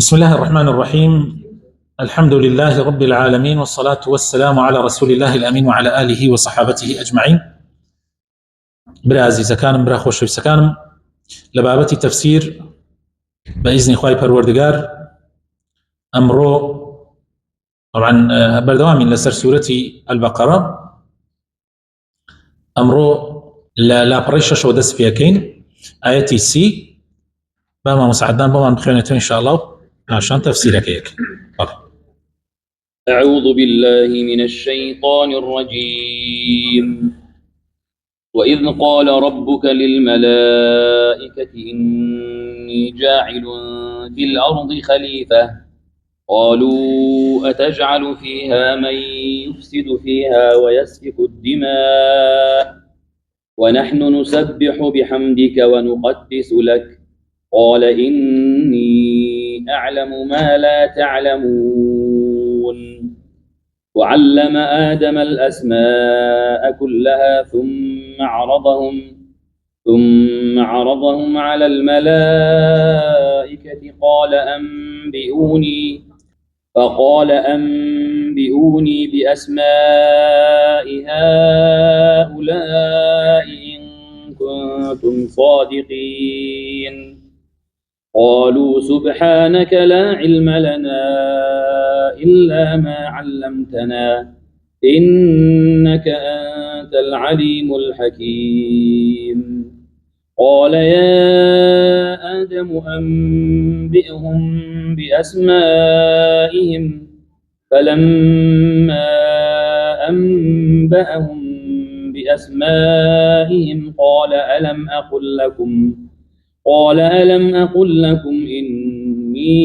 بسم الله الرحمن الرحيم. الحمد لله رب العالمين، والصلاة والسلام على رسول الله الأمين وعلى آله وصحابته أجمعين. برا عزيزەکانم، برا خۆشەویستەکانم، لە بابەتی تەفسیر بإذن خوای پەروەردگار ئەمڕۆ طبعا بەردەوامین لەسەر سوورەتی البەقەرە. ئەمڕۆ لە لاپەڕەی شەشەوە دەست پێکەین، ئاەتی سی با مامۆساعەدان بۆمان بخوێنێتەوە ئینشاءالله عشان تفسيرك. أعوذ بالله من الشيطان الرجيم. وإذ قال ربك للملائكة إني جاعل في الأرض خليفة قالوا أتجعل فيها من يفسد فيها ويسفك الدماء ونحن نسبح بحمدك ونقدس لك قال إني أعلم ما لا تعلمون. وعلم آدم الأسماء كلها ثم عرضهم على الملائكة فقال أنبئوني بأسماء هؤلاء إن كنتم صادقين. قالوا سبحانك لا علم لنا إلا ما علمتنا إنك أنت العليم الحكيم. قال يا آدم أنبئهم بأسمائهم فلما أنبأهم بأسمائهم قال ألم أقل لكم إني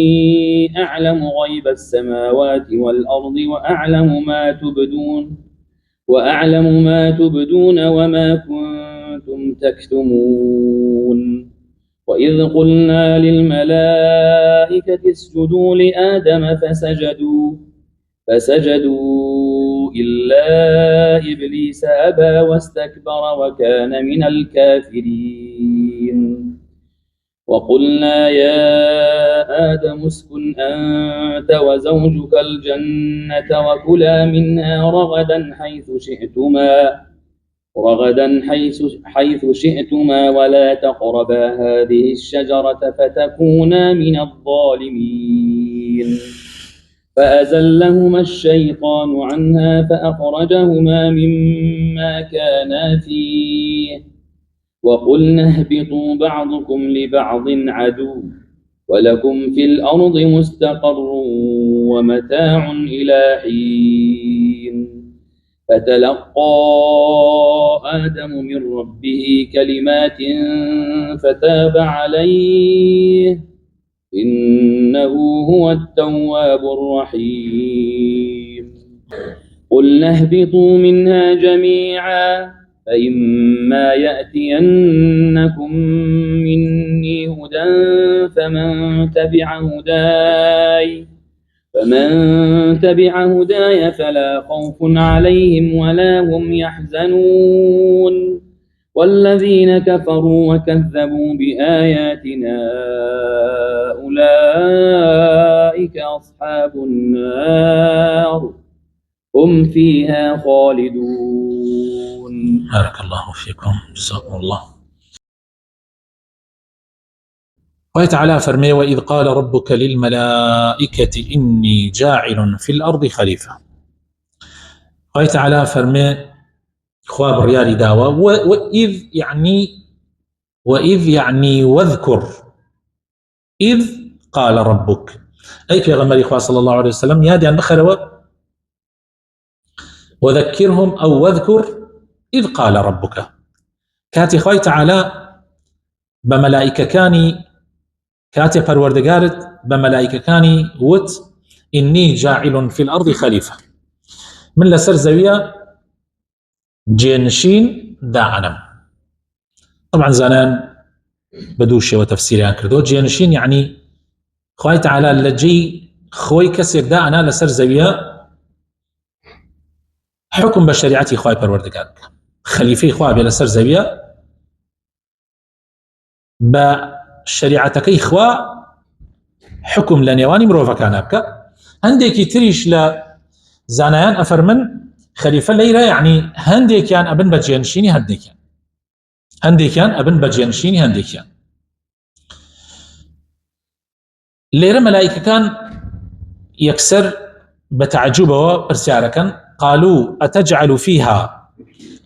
أعلم غيب السماوات والأرض وأعلم ما تبدون وما كنتم تكتمون. وإذ قلنا للملائكة اسجدوا لآدم فسجدوا إلا إبليس أبى واستكبر وكان من الكافرين. وقلنا يا آدم اسكن أنت وزوجك الجنة وكلا منها رغدا حيث شئتما ولا تقربا هذه الشجرة فتكونا من الظالمين. فأزلهما الشيطان عنها فأخرجهما مما كانا فيه وقلنا اهبطوا بعضكم لبعض عدو ولكم في الأرض مستقر ومتاع إلى حين. فتلقى آدم من ربه كلمات فتاب عليه إنه هو التواب الرحيم. قلنا اهبطوا منها جميعا فإما يأتينكم مني هدى فمن تبع هداي فلا خوف عليهم ولا هم يحزنون. والذين كفروا وكذبوا بآياتنا أولئك أصحاب النار هم فيها خالدون. بارك الله فيكم، جزاكم الله. وتعالى فرمي: وإذ قال ربك للملائكة إني جاعل في الأرض خليفة. وتعالى فرمي خواب ريالي داوى وإذ يعني واذكر إذ قال ربك، أي في غمر إخوة صلى الله عليه وسلم يادي عن بخروا وذكرهم أو واذكر إذ قال ربك. كاتي خوي تعالى بملائكة كاني كاتي پروردگارت بملائكة كاني وت إني جاعل في الأرض خليفة، من لسر زوية جينشين داعنم. طبعا زانان بدوشة وتفسيريان كردو. جينشين يعني خوي تعالى لجي خوي كسر داعنا لسر زوية حكم بشريعتي خوي پروردگار خليفة خوي بلسر زوية بە شریعەتەکەی خوا حكم لنيواني مروفا كان أبكى هنديكي تريش ل زانيان أفرمن خليفة ليرة يعني هنديكيان أبن بجيانشيني هنديكيان أبن بجيانشيني هنديكيان ليرة ملائكة كان يكسر بتعجبه برسياركا قالوا أتجعل فيها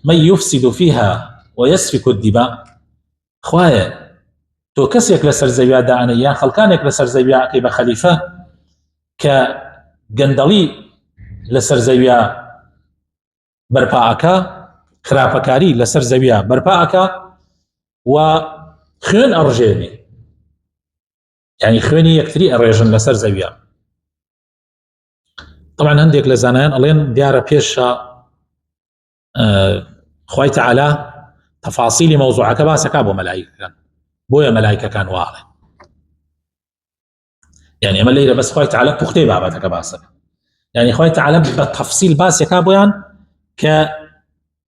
من يفسد فيها ويسفك الدماء خوايا تو كسيك لسر زيويا دانيا خلقانك لسر زيويا كيبا خليفة كجندلي لسر زيويا برپاكا خراپكاري لسر زيويا برپاكا وخيون أرجيني يعني خويني يكتري أرجن لسر زيويا طبعا هنديك لزانان ألين ديارة بيشا خوي تعالى تفاصيل موضوع كباسة كابو ملائكة كان بويا ملائكة كان واضح يعني أما الليلة بس خوي تعالى بختي بابا كباسة يعني خوي تعالى بالتفصيل باسة كابويان ك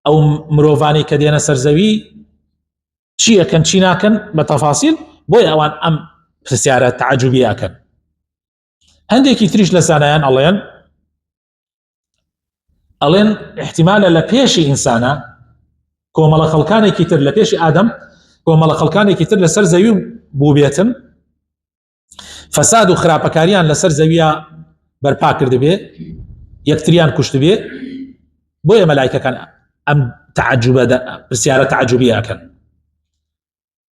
أو مروفاني كدينا سرزوي شيء كان شينا كان بتفاصيل بويا أوان أم سيارة تعجبية كان هنديك يتريش لسانيان ألين احتمال لبيشي إنسانا كومالا خلقاني كتير لبيشي آدم كومالا خلقاني كتير لسر زيو بوبيتن فساد وخرابكاريان لسر زيويا برپا کرد بي يكتريان كشت بي بويا ملائكة كان أم تعجب برسيارة تعجبية كان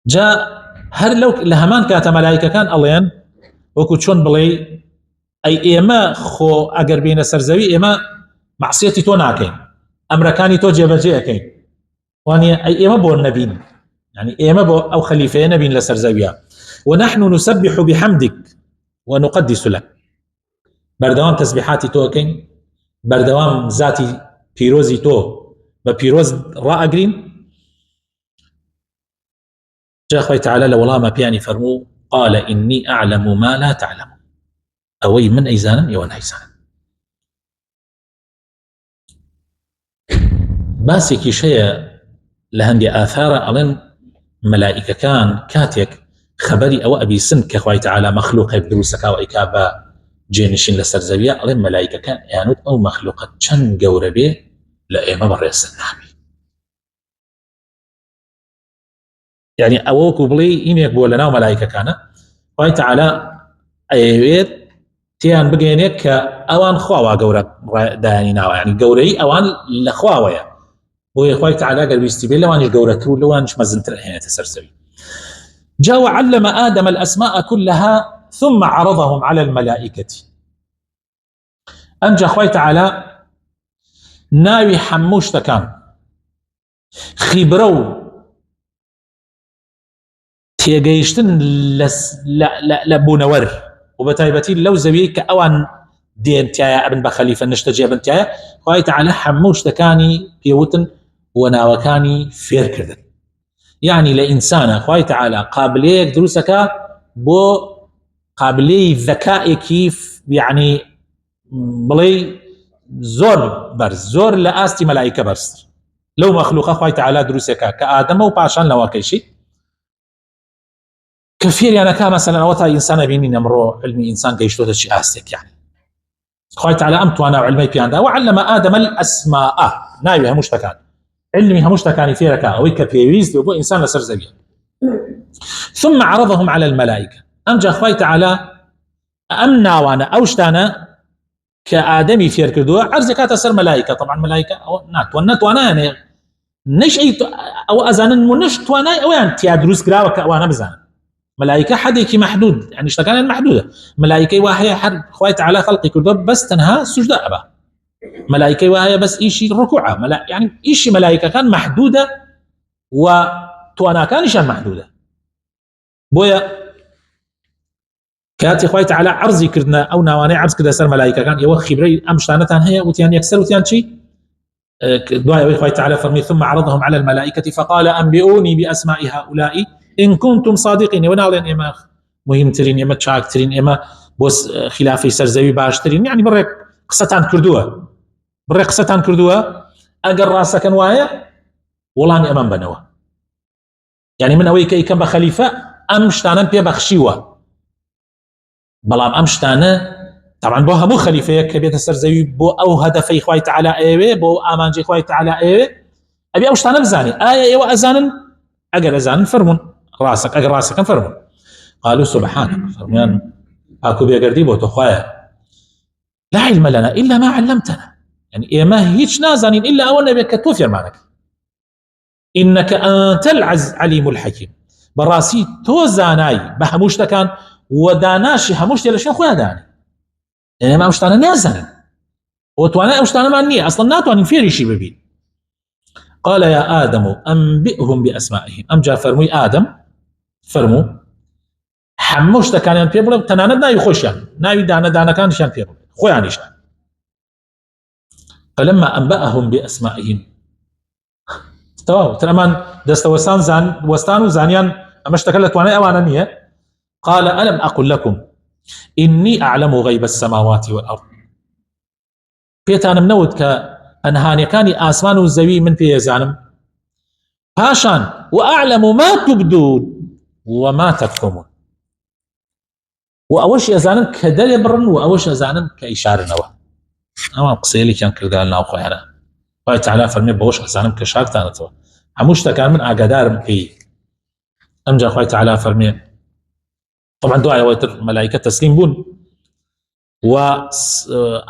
جاء هر لو لهمان كانت ملائكة كان ألين وكو چون بلي أي إيما خو أقر بين سر زيوي إيما معصيتي تو ناكين أمركاني تو جيبجي أكين واني أي إيما بو النبين يعني إيما بو أو خليفة نبين لسر زيويا ونحن نسبح بحمدك ونقدس لك بردوام تسبيحاتي تو أكين بردوام ذاتي بيروزي تو ببيروز راء أقرين جاء خوي تعالى لولا ما بياني فرمو قال إني أعلم ما لا تعلم أوي من أيزانا يوان أيزانا باسێکی شەیە لە هەندێ ئاثارە ئەڵێن مەلائیکەکان کاتێک خەبەری ئەوە ئەبیسن کە خوای تەعالا مەخلوقێک دروستەکاوە ئەیکا بە جێنشین لەسەر زەویە ئەڵێن مەلائیکەکان ئەیانوت ئەو مەخلوقەت چەند گەورە بێ لە ئێمە بەڕێزن نابێ یعنی ئەوە وەکو بڵێ ئینێک بۆ لەناو مەلائیکەکانە خوای تەعالا ئەیەوێت تیان بگەێنێت کە ئەوان خواوا گەورە دایانی ناوە یعنی گەورەی ئەوان لە خواوەیە بۆیە خوای تەعالا گەر ویستی بێ لەوانیش گەورەتر و لەوانیش مەزنتر ئەهێنێتە سەر زەوی جاء وعلم آدم الأسماء كلها ثم عرضهم على الملائكة أنجا خوي تعالى ناوي حموش تكان خبرو تيجيشتن لبونور وبتايبتي لو زويك أوان دين تيايا ابن بخليفة نشتجي ابن تيايا خوي تعالى حموش تكاني بيوتن وناوكاني فير كردن يعني لإنسان خوي تعالى قابليك دروسك بو قابلي ذكاء كيف يعني بلي زور برز زور لآستي ملائكة برز لو مخلوقه خوي تعالى دروسك كآدم وباشان لواكيشي كثير يعني كان مثلا وتا إنسان بيني نمرو علمي إنسان قيشتوته شي آستك يعني خوي تعالى أمتوانا وعلمي بياندا وعلم آدم الأسماء ناوي همشتكان علمي همشتكاني فيركا أويك بيويز لبو إنسان لسر زبيا ثم عرضهم على الملائكة أمجا خوي تعالى أمنا وانا أوشتانا كآدمي فير كردوه عرزكات سر ملائكة طبعا ملائكة أو نات وانا يعني نش أي أو أزانا منش وانا أو يعني تيادروس قراوة وانا بزانا ملائكة حديكي محدود يعني اشتكان المحدودة ملائكة واحية حر خوي تعالى خلقي كردوه بس تنها سجداء أبا ملائكة واحية بس إيشي ركوعة يعني إيشي ملائكة كان محدودة وتوانا كانشان محدودة بويا كاتي خوي تعالى عرضي كردنا أو نواني عرض كردا سر ملائكة كان يوخ خبري أمشتانتان هي وتيان يكسر وتيان شي دعاء خوي تعالى فرمي ثم عرضهم على الملائكة فقال أنبئوني بأسماء هؤلاء إن كنتم صادقين ونالين إما مهم ترين إما تشاك ترين إما بوس خلافي سرزوي باش ترين يعني بريك قصتان كردوها بريك قصتان كردوها أقر راسك نوايا والله أمام بنوا يعني من أوي كي كم بخليفة أمشتانا بيا بخشيوه بەڵام ئەم شتانە طبعا بۆ هەموو خەلیفەیەک کە بێتە سەر زەوی بۆ ئەو هەدەفەی خوای تەعالا ئێوێ بۆ ئامانجی خوای تەعالا ئێوێ ئەبێ ئەو شتانە بزانێ ئایا ئێوە ئەزانن ئەگەر ئەزانن فەرمون ڕاستەک ئەگەر ڕاستەکەن فەرمون قالوا سبحانك فەرمویان پاک و بێگەردی بۆ تۆ خوایە لا علم لنا إلا ما علمتنا يعني ئێمە هیچ نازانین إلا ئەوە نەبێت کە تۆ فێرمانەکە إنك أنت العليم الحكيم بەڕاستی تۆ زانای بە هەموو شتەکان و داناشی هەموو شتێ لە شوێن خۆیان دانێ ئێمە ئەو شتانە نازانن و توانای ئەو شتانەمان نییە ئەسڵەن ناتوانین فێریشی ببین قال يا آدم أنبئهم بأسمائهم أمجا فرموي آدم فرمو هەموو شتەکانیان پێ بڵێ تەنانەت ناوی خۆشیان ناوی دانەدانەکانیشیان پێ بڵێ خۆیانیشان فلما أنبأهم بأسمائهم تەواو تەمان دەستەوەستان وەستان و زانیان ئەمە شتەکە لە توانای ئەوانە نییە قال ألم أقل لكم إني أعلم غيب السماوات والأرض پێتانم نەوت کە ئەنهانیەکانی ئاسمان و زەوی من پێزانم پاشان وأعلم ما تبدون وما تكتمون و ئەوەش ئەزانم کە دەرێ بڕن و ئەوەش ئەزانم کە ئیشارنەوە ئەوان قسەیەکیان کردان ناو خۆیانە خوای تەعالا فەرمێ بەوەش ئەزانم کە شارتانەتەوە هەموو شتەکان من ئاگادارم پێی ئەمجا خوای تەعالا فەرمێ طبعا دوایەوە تر مەلایکە تەسلیم بوون و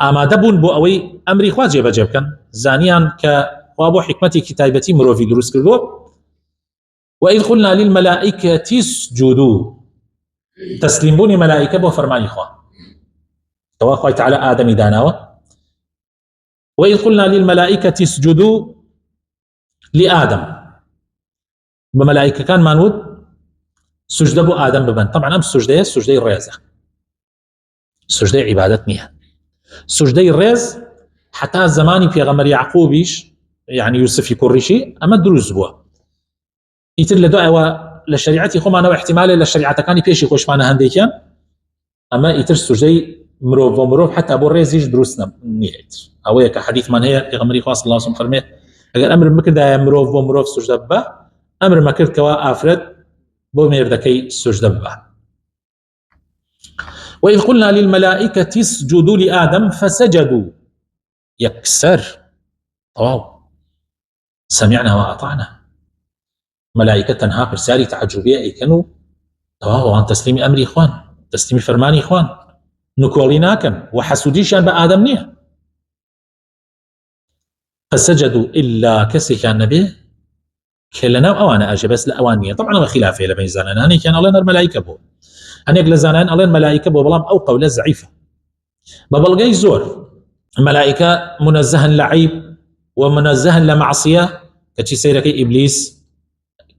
ئامادە بوون بۆ ئەوەی ئەمری خوا جێبەجێ بکەن زانیان کە خوا بۆ حکمەتێکی تایبەتی مرۆڤی دروست کردووە وإذ قلنا للملائكة اسجدوا تسلیم بوونی مەلایکە بۆ فەرمانی خوا تەوا خوای تەعالا ئادەمی داناوە وإذ قلنا للملائكة اسجدوا لآدم بملائكة كان مانود سجدة بو آدم ببن طبعا أم سجدة الرياضة سجدة عبادة نية سجدة الرياض حتى زماني في غمر يعقوبيش يعني يوسف يكوريشي أما دروز بوا يتر لدعوة لشريعتي خو معناه احتمال للشريعة كان بيشي خوش معنا هنديكان أما يتر سجدة مروف ومروف حتى أبو الرياض يج دروسنا نيت أو كحديث من هي في غمر خاص الله سبحانه فرمي أجل أمر مكر ده مروف ومروف سجدة با أمر مكر كوا أفرد بو ميردكي سجدة با وإذ قلنا للملائكة اسجدوا لآدم فسجدوا يكسر طواو سمعنا وأطعنا ملائكة تنها برسالي تعجبية أي كانوا طواو عن تسليم أمري إخوان تسليم فرماني إخوان نكوليناكن وحسوديشان بآدم نيه فسجدوا إلا كسي كان نبيه كلنا وأوانا أجبس لأوانية طبعا خلافه لبين زانان هني كان الله الملائكة بو هني قل زانان الله الملائكة بو بلام أو قولة ضعيفة ببلغي زور الملائكة منزها لعيب ومنزها لمعصية كتشي سيرك إبليس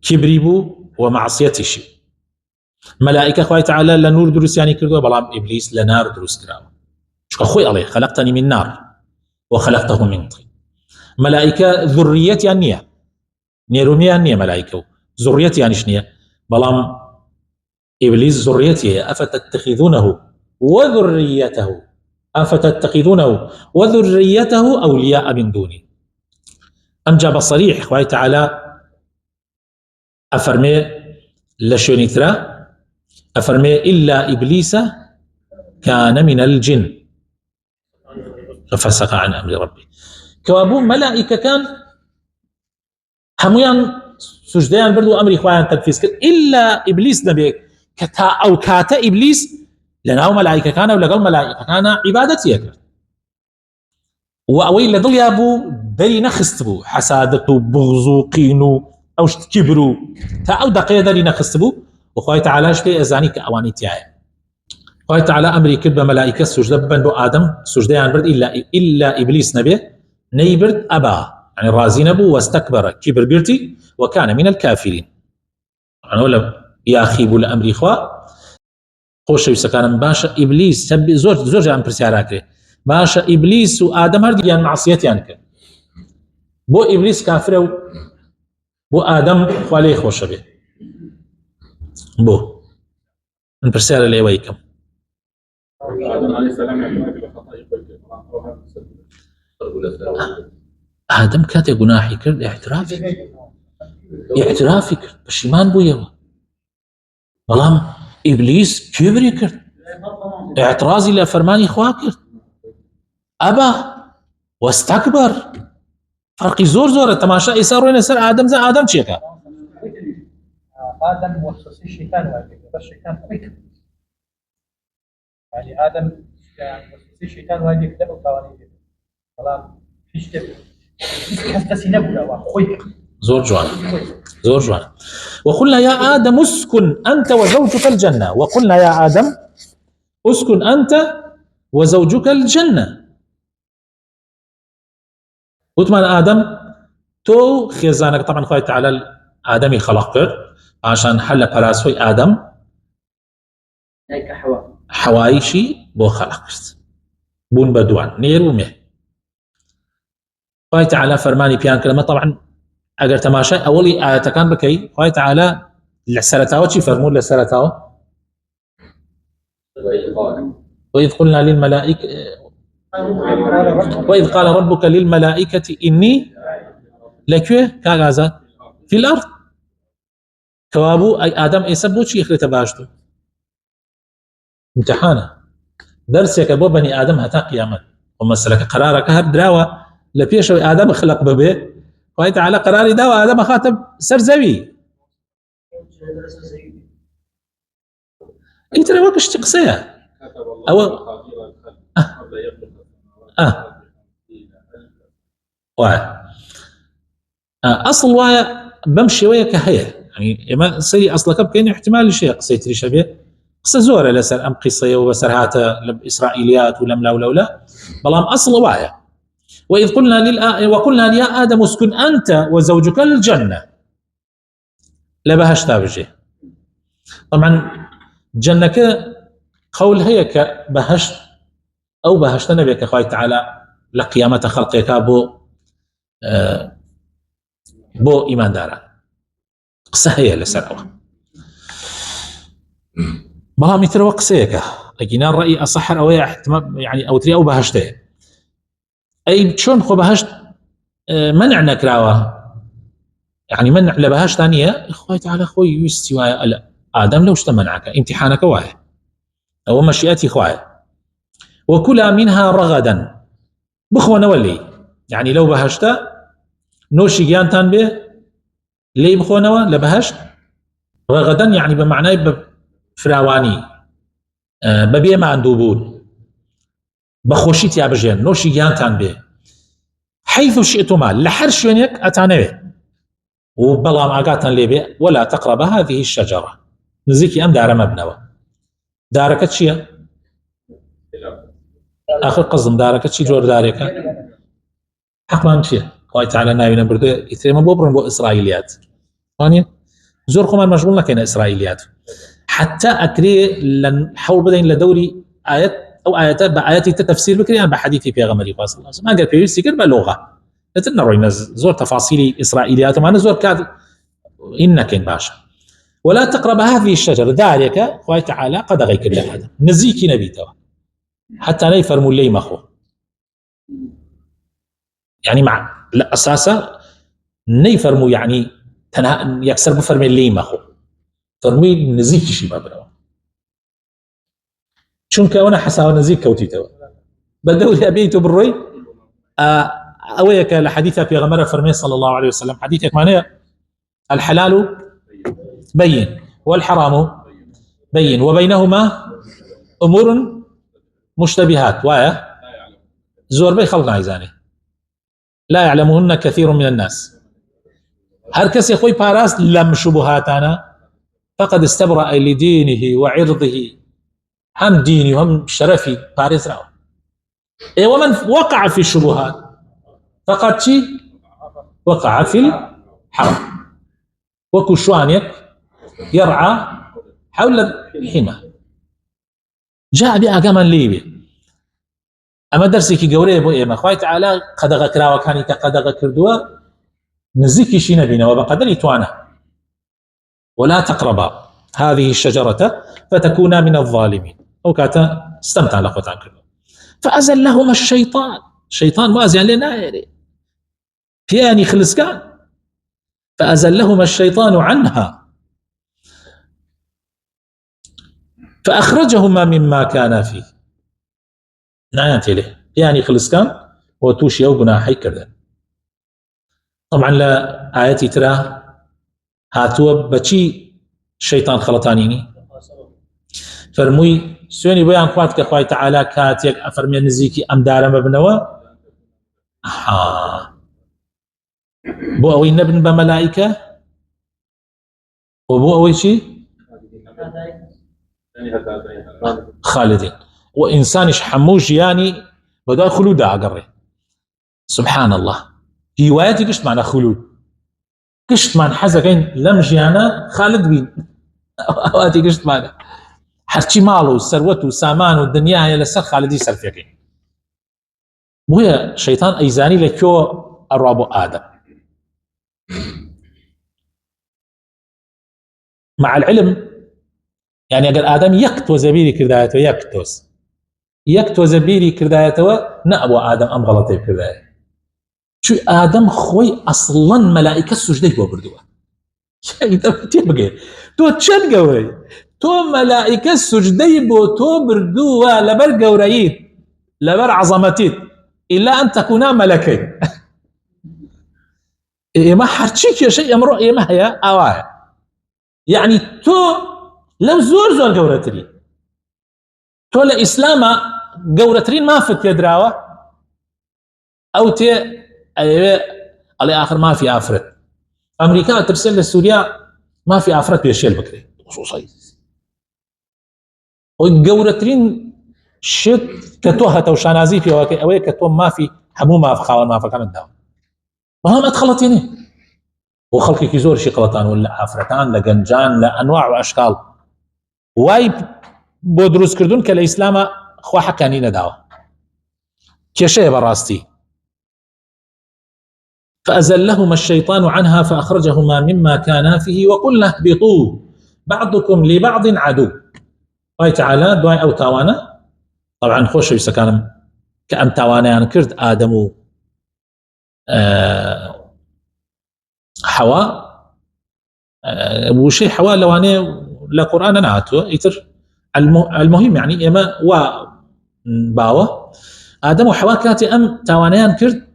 كبري بو ومعصيته شيء ملائكة خوي تعالى لنور دروس يعني كردو بلام إبليس لنار دروس كراو شكا خوي عليه خلقتني من نار وخلقته من طين ملائكة ذرية يعني نيرونية يعني ملائكة ذرية يعني شنية بلام إبليس ذريته أفتتخذونه وذريته أولياء من دوني أم جاب صريح خوي تعالى أفرمي لشونيترا أفرمي إلا إبليس كان من الجن ففسق عن أمر ربه كوابو ملائكة كان هميان سجدان بردو أمر إخوان تنفيذ إلا إبليس نبي كتا أو كاتا إبليس لناو ملائكة كان ولقل ملائكة كان عبادتي يكر وأويل لدل يابو داري نخستبو حسادتو بغزو قينو أو كبرو تا أو دقيقة داري نخستبو وخوي تعالى شبه أزاني كأواني تياي خوي تعالى أمري كتب ملائكة سجدة بندو آدم سجدان برد إلا إبليس نبي نيبرد أبا يعني رازين أبو واستكبر كبر قرتي وكان من الكافرين يعني ولا ياخيب لأمر إخوة خوش يسكان باشا إبليس زوج عن برسياراكري باشا إبليس وآدم هردي يعني معصيتي يعني بو إبليس كافر بو آدم خوالي خوش به بو من برسيار اللي ويكم آدم عليه السلام آدم كاتي قناحي كرد اعترافي كرد بشيمان بو يوا بلام إبليس كبري كرد اعتراضي لفرماني خواكر أبا واستكبر فرقي زور تماشا يسار وين يسار آدم زي آدم چيكا آدم وسوسه الشيطان واجب بس الشيطان فكر يعني آدم يعني وسوسه الشيطان واجب ده وقوانين خلاص فيش تبع كاس نقول أخوي زور جوان وقلنا يا آدم اسكن أنت وزوجك الجنة وقلنا يا آدم اسكن أنت وزوجك الجنة وثمان آدم تو خيزانك طبعا خوي تعالى آدمي خلقك عشان حل براسوي آدم هيك حوايشي بو خلقت بون بدوان نير ومه خوي تعالى فرماني بيان كلمة طبعا اگر تماشا اولي آيات كان بكي خوي تعالى لسرتاو شي فرمون لسرتاو وإذ قلنا للملائكة وإذ قال ربك للملائكة إني لكوه كاغازا في الأرض كوابو أي آدم إيسبو شي إخرت باشتو امتحانه درسك أبو بني آدم هتا قيامة ومسلك قرارك هر دراوة لبيشو آدم خلق ببه خوي تعالى قراري داوة آدم خاتم سرزوي انت لو وقش تقصيها أو واحد اصل وايا بمشي ويا كهيه يعني ما سي اصلك بكين احتمال شيء قصيت لي شبيه قصه زوره لسر ام قصه وبسر هاتا اسرائيليات ولا بلام اصل وايا واذ قلنا وقلنا يا ادم اسكن انت وزوجك الجنه لبهشتا بجي طبعا جنة قول هيك بهشت او بهشت نبيك خوي تعالى لقيامه خلقك بو إيمان دارا قصة هي لسرعة بها مثل وقسيك لكن الرأي أصح أو يعني أو تري أو بهشته أي شون خو بهشت منع نكراوه يعني منع لبهشت ثانية أخوي تعالى أخوي يستوى لا آدم لو اشتمنعك امتحانك واحد أو مشيئتي خواهي وكلا منها رغدا بخوة نولي يعني لو بهشت نوشي جيانتان به لي بخونوا لبهشت رغدا يعني بمعنى فراواني ببي ما عندوبون بخوشيت يا بجين نوشي جيانتان به حيث شئتما لحر شونيك أتانوي وبلام أقاتن لي به ولا تقرب هذه الشجرة نزيكي أم دار مبنوة دارك شيء آخر قصدم دارك شي جور دارك حقا شيء الله تعالى ناوينا برده يتريما بوبرن بو إسرائيليات ثانية زور خمان مشغول لكن إسرائيليات حتى أكري لن حول بدين لدوري آيات أو آيات بآياتي تفسير بكري أنا بحديثي في غمري فاصل الله ما قال بيوسي قال بلغة لتنا روينا زور تفاصيل إسرائيليات وما نزور كاد إنك باشا ولا تقرب هذه الشجرة ذلك الله تعالى قد غيك الله هذا نزيكي نبي توا حتى لا يفرموا لي مخو يعني مع لا أساسا نيفرموا يعني يكسر بفرمي لي مخو فرمي نزيك شي ما بنوا شون كونا حساو نزيك كوتي توا بدوري أبيتو بالروي أويك الحديث في غمرة فرمي صلى الله عليه وسلم حديثك معناه الحلال بين والحرام بين وبينهما أمور مشتبهات وايا زور بي خلقنا عايزاني لا يعلمهن كثير من الناس هركس يخوي باراس لم شبهاتنا فقد استبرأ لدينه وعرضه هم ديني وهم شرفي باريس راو ومن وقع في الشبهات فقد شي وقع في الحرام وكشوانك يرعى حول الحمى جاء بأقاما ليبي أما درسك قوري بو إيما خوي تعالى قدغ كراوة كاني كقدغ كردوا نزيكي شي نبينا وبقدر يتوانا ولا تقربا هذه الشجرة فتكونا من الظالمين أو كاتا استمتع لقوة عن كردوا فأزلهما الشيطان وازيان لنا بياني خلصكان فأزلهما الشيطان عنها فأخرجهما مما كان فيه نعيت له يعني خلص كان وتوشي أو جناحي كذا. طبعا لا آياتي ترى هاتوا بشي شيطان خلطانيني فرموي سوني بيان خوات كخواي تعالى كاتيك أفرمي نزيكي أم دارم ابنوا بو أوي نبن بملائكة وبو أوي شي خالدين وإنسانش حموش يعني بدأ خلود أقري. سبحان الله هواياتي قشت معنا خلود قشت معنا حزقين لمجيانا خالد بين هواياتي قشت معنا حرشي ماله ثروته سامان والدنيا هي لسر خالدي سر فيكين وهي شيطان أيزاني لكيو الرابو آدم مع العلم يعني أقل آدم يكتو زبيري كردايته يكتو زبيري كردايته نأبو آدم أم غلطي كردايته شو آدم خوي أصلا ملائكة السجدة بردوا شيء تبقى تو تشد قوري تو ملائكة السجدة تو بردوا لبر قوريين لبر عظمتين إلا أن تكونا ملكين ما حرشيك يا شيء امرؤ ما هي أوايا يعني تو لو زور قورتري تو لإسلام قورترين ما فت يدراوة أو تي أيوة على آخر ما في آفرت أمريكا ترسل لسوريا ما في آفرت بيشيل بكري خصوصي وقورترين شت كتوها توشانازي في واقع أوي كتو ما في حمو ما في خاون ما في كان الدواء وهم أدخلتيني وخلقي كيزور شي قلطان ولا آفرتان لقنجان لأنواع وأشكال واي بودروس كردون كالإسلام خوا حكانين داوة كيشي براستي فأزلهما الشيطان عنها فأخرجهما مما كانا فيه وقلنا اهبطوا بعضكم لبعض عدو. الله تعالى دعاء أو تاوانا طبعا خوش يسكن كأم تاوانا يعني كرد آدم حواء وشي حواء لواني لقرآن نعته يتر المهم يعني إما وباوة آدم وحواء كاتي أم تاوانيان كرد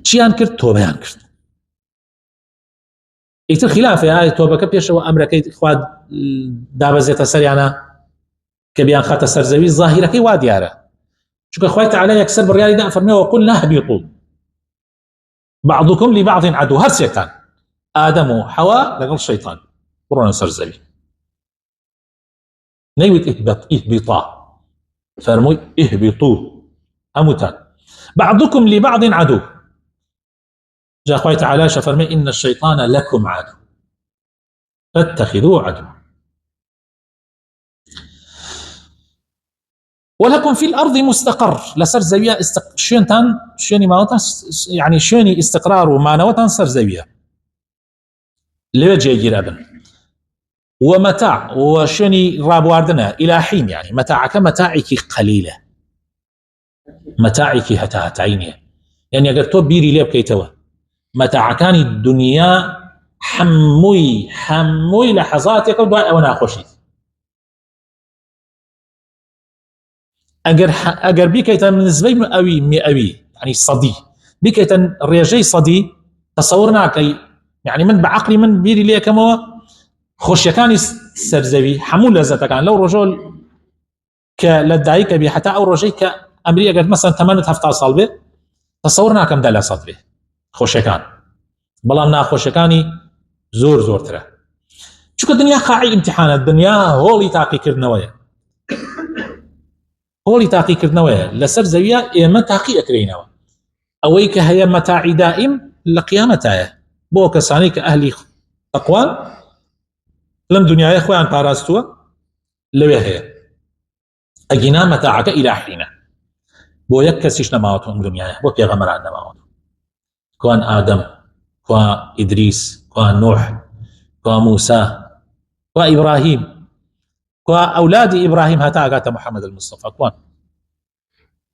چیان کرد تۆبەیان کرد ئیتر خلافە هاي تۆبەکە پێشەوە ئەمرەکەی خواد دابەزێتە سەریانە کە بیان خاتە سەرزەوی ظاهیرەکەی وا دیارە چونکە خوای تەعالە یەکسەر بڕیاریدا فەرمێوە وقلنا اهبطوا بعضكم لبعض عدو هەرسێکتان ئادەم و حەوا لەگەڵ شەیطان بڕۆنە سەرزەوی نەیوت اهبطا فەرمووی اهبطوا هەمووتان بعضكم لبعض عدو جاء خوي تعالى فرمي إن الشيطان لكم عدو فاتخذوه عدو ولكم في الأرض مستقر لسر زاوية شينتان شيني ماوتان يعني شيني استقرار ومانوتان سر زاوية لوجه جرابا ومتاع وشيني رابواردنا إلى حين يعني متاعك متاعك قليلة متاعك هتعيني يعني أقر تو بيري ليب كيتوا متاعكاني الدنيا حموي لحظاتك ودعاء وانا خوشي اگر بيكيتا من زبي مئوي يعني صدي بيكيتا رياجي صدي تصورنا كي يعني من بعقلي من بيري ليه كما خوشيكاني سرزوي حمول لذتك عن لو رجل كلدعيك بي حتى او رجي كأمريكا قد مثلا 8 هفتا صلبه تصورنا كم دالا صدبه خوشكان بلام نا خوشكاني زور ترى شو الدنيا خاعي امتحانات الدنيا هولي تاقي كردنويا هولي تاقي كردنويا لسر زويا ايما تاقي اكرينوا اويك هي متاعي دائم لقيامتها بو كساني كاهلي تقوان لم دنيا يا اخوان باراستوا لو هي اجينا متاعك الى حين بو يكسيش نماوتهم دنيا بو بيغمران نماوتهم كوان آدم كوان إدريس كوان نوح كوان موسى كوان إبراهيم كوان أولاد إبراهيم هتا قات محمد المصطفى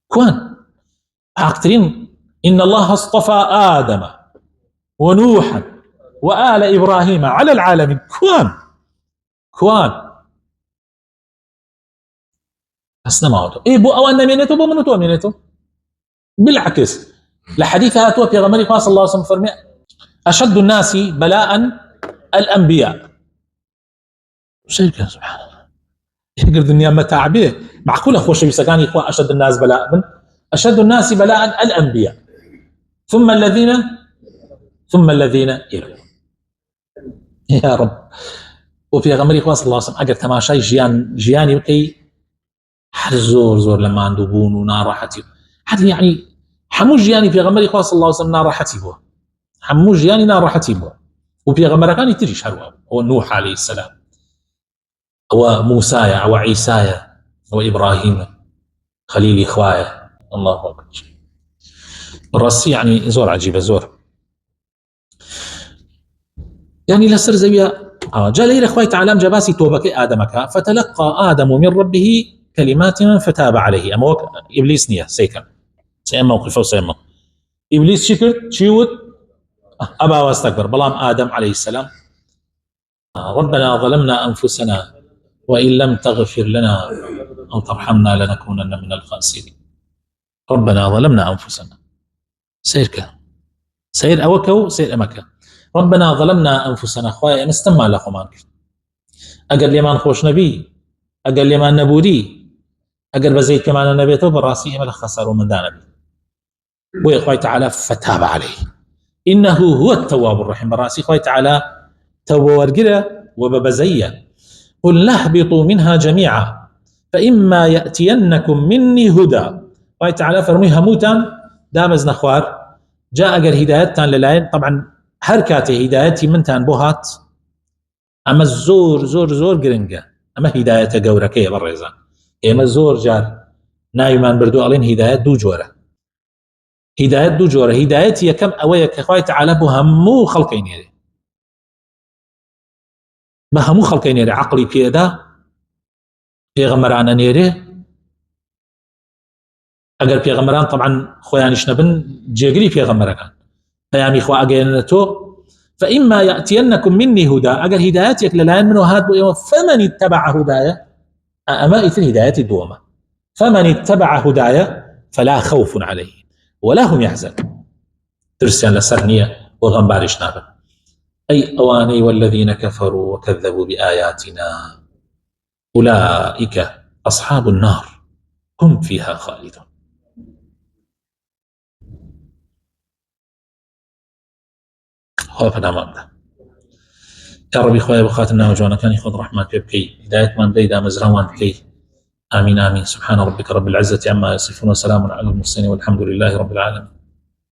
كوان أكترين إن الله اصطفى آدم ونوحا وآل إبراهيم على العالمين كوان اسنماوتو اي بو اوان نمينتو بو منو تو امينتو بالعكس لحديثها تو في غمري صلى الله عليه وسلم فرمي اشد الناس بلاء الانبياء شيء كان سبحان الله يقدر الدنيا متاعبه معقول اخوش بيسكاني اخوان اشد الناس بلاء من اشد الناس بلاء الانبياء ثم الذين يلون يا رب وفي غمري صلى الله عليه وسلم اجر تماشاي جياني وكي حد زور لما عنده بون وناراحتي حد يعني حمو جياني في غمري صلى الله عليه وسلم ناراحتي بو حمو جياني ناراحتي بو وفي غمرة كان يتريش هروا هو نوح عليه السلام وموسى وعيسى وإبراهيم خليل إخوايا الله أكبر الرأس يعني زور عجيبة زور يعني لسر زويا جاء لي إخوي تعالى جباسي توبك آدمك فتلقى آدم من ربه كلمات فتاب عليه أما إبليس نية سيكا سيما وقفه وسيما إبليس شكر تشيوت أبى واستكبر بلام آدم عليه السلام ربنا ظلمنا أنفسنا وإن لم تغفر لنا أو ترحمنا لنكونن من الخاسرين ربنا ظلمنا أنفسنا سير أوكو سير أمكا ربنا ظلمنا أنفسنا خوايا نستمع لكم عنك أقل لي ما نخوش نبي أقل لي ما نبودي أقل بزيد كمان نبيته براسي ملخ خسر من ذا نبي ويا خوي تعالى فتاب عليه إنه هو التواب الرحيم براسي خوي تعالى توبة ورقلة وببزية قل اهبطوا منها جميعا فإما يأتينكم مني هدى خوي تعالى فرميها موتا دامز نخوار جاء أقل هدايتان للاين طبعا حركاتي هدايتي منتان بوهات أما زور قرنقة أما هداية قوركية بالرزان أما زور جار نايمان بردو ألين هداية دو جورة هدايتي كم أويك خوي تعالى بهمو خلقين يري بهمو خلقين يري عقلي بيدا بيغمران نيري أقل بيغمران طبعا خويانش نبن جيقري بيغمران فيامي خوا أقينتو فإما يأتينكم مني هدى أقل هدايتك للاين منو هاد فمن اتبع هدايا أما إثل هداية الدومة فمن اتبع هدايا فلا خوف عليه ولا هم يحزنون ترسيان لسرنية وغنبارش نابا أي أواني والذين كفروا وكذبوا بآياتنا أولئك أصحاب النار هم فيها خالدون خوف نعم يا ربي خويا بخاتنا وجوانا كان يخذ رحمة بكي هداية من بيدا مزروان بكي آمين آمين سبحان ربك رب العزة عما يصفون وسلام على المرسلين والحمد لله رب العالمين.